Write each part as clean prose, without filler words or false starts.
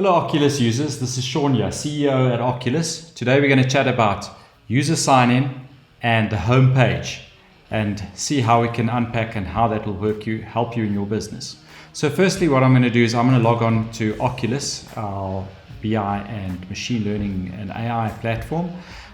Hello OQLIS users, this is Sean here, CEO at OQLIS. Today we're going to chat about user sign-in and the home page and see how we can unpack and how that will help you in your business. So firstly, what I'm going to do is I'm going to log on to OQLIS, our BI and machine learning and AI platform.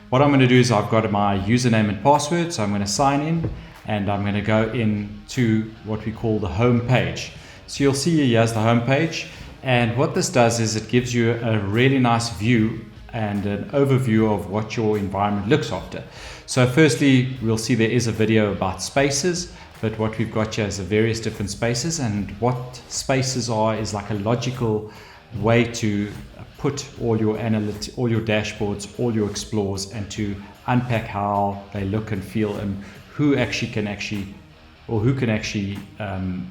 What I'm going to do is I've got my username and password, so I'm going to sign in and I'm going to go into what we call the home page. So you'll see here's the home page. And what this does is it gives you a really nice view and an overview of what your environment looks after. So firstly, we'll see there is a video about spaces, but what we've got here is the various different spaces, and what spaces are is like a logical way to put all your all your dashboards, all your explores, and to unpack how they look and feel and who can actually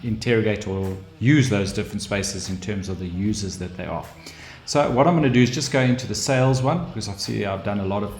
interrogate or use those different spaces in terms of the users that they are. So what I'm going to do is just go into the sales one, because I've done a lot of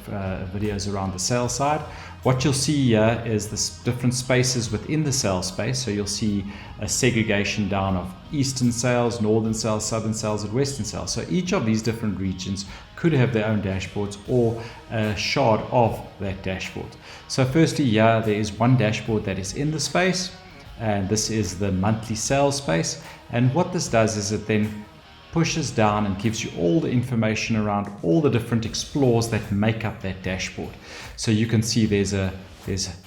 videos around the sales side. What you'll see here is the different spaces within the sales space. So you'll see a segregation down of eastern sales, northern sales, southern sales, and western sales. So each of these different regions could have their own dashboards or a shard of that dashboard. So firstly, there is one dashboard that is in the space, and this is the monthly sales space. And what this does is it then pushes down and gives you all the information around all the different explores that make up that dashboard. So you can see there's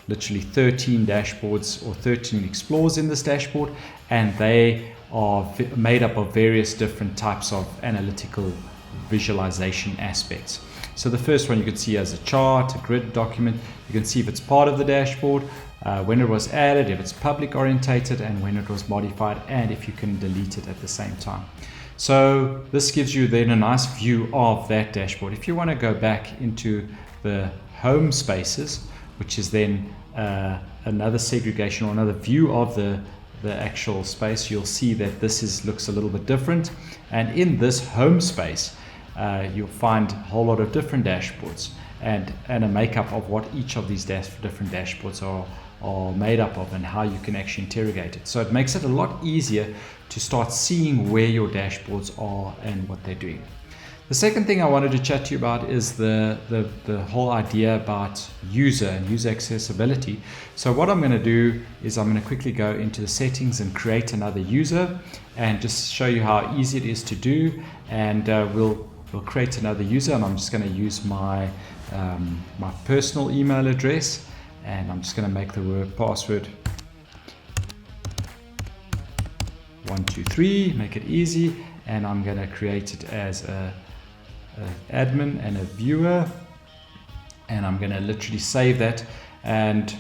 literally 13 dashboards or 13 explores in this dashboard, and they are made up of various different types of analytical visualization aspects. So the first one you can see as a chart, a grid document. You can see if it's part of the dashboard, when it was added, if it's public orientated, and when it was modified, and if you can delete it at the same time. So this gives you then a nice view of that dashboard. If you want to go back into the home spaces, which is then another segregation or another view of the actual space, you'll see that this looks a little bit different. And in this home space, you'll find a whole lot of different dashboards and a makeup of what each of these different dashboards are made up of and how you can actually interrogate it. So it makes it a lot easier to start seeing where your dashboards are and what they're doing. The second thing I wanted to chat to you about is the whole idea about user and user accessibility. So what I'm going to do is I'm going to quickly go into the settings and create another user and just show you how easy it is to do. And we'll create another user, and I'm just going to use my personal email address, and I'm just going to make the word password 123, make it easy, and I'm going to create it as an admin and a viewer, and I'm going to literally save that. And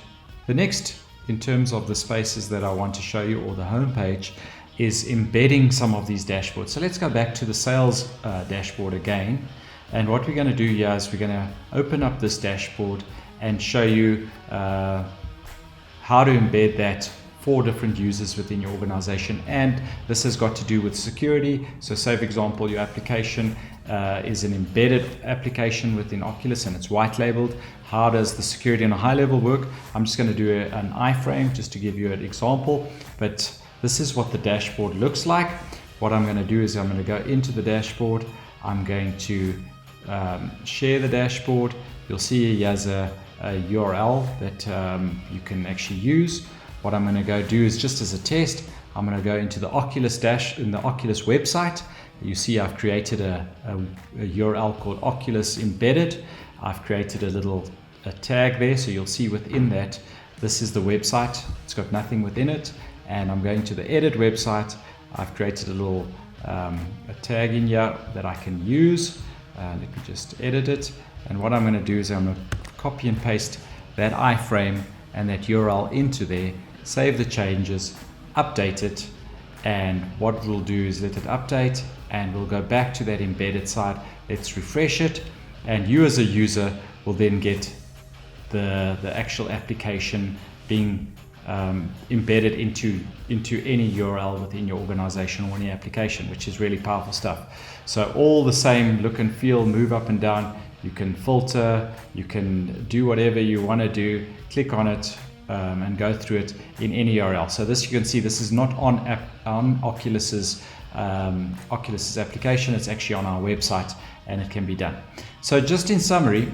the next, in terms of the spaces that I want to show you, or the home page, is embedding some of these dashboards. So let's go back to the sales dashboard again, and what we're going to do here is we're going to open up this dashboard and show you how to embed that for different users within your organization. And this has got to do with security. So say for example your application is an embedded application within OQLIS and it's white labeled. How does the security on a high level work? I'm just going to do an iframe just to give you an example, but this is what the dashboard looks like. What I'm going to do is I'm going to go into the dashboard. I'm going to share the dashboard. You'll see he has a URL that you can actually use. What I'm going to go do is, just as a test, I'm going to go into the OQLIS in the OQLIS website. You see I've created a URL called OQLIS embedded. I've created a tag there, so you'll see within that this is the website. It's got nothing within it, and I'm going to the edit website. I've created a little a tag in here that I can use. Let me just edit it, and what I'm going to do is I'm going to copy and paste that iframe and that URL into there, save the changes, update it, and what we'll do is let it update, and we'll go back to that embedded side. Let's refresh it, and you as a user will then get the actual application being embedded into any URL within your organization or any application, which is really powerful stuff. So all the same look and feel, move up and down. You can filter, you can do whatever you want to do, click on it and go through it in any URL. So this, you can see, this is not on OQLIS's OQLIS application. It's actually on our website and it can be done. So just in summary,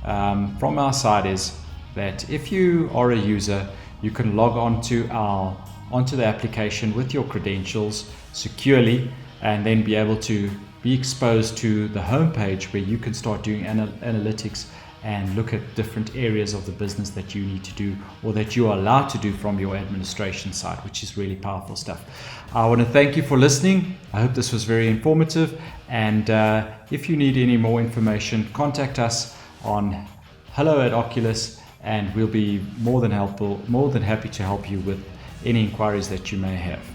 from our side is that if you are a user, you can log onto the application with your credentials securely and then be able to be exposed to the homepage where you can start doing analytics and look at different areas of the business that you need to do or that you are allowed to do from your administration side, which is really powerful stuff. I want to thank you for listening. I hope this was very informative, and if you need any more information, contact us on hello@OQLIS, and we'll be more than happy to help you with any inquiries that you may have.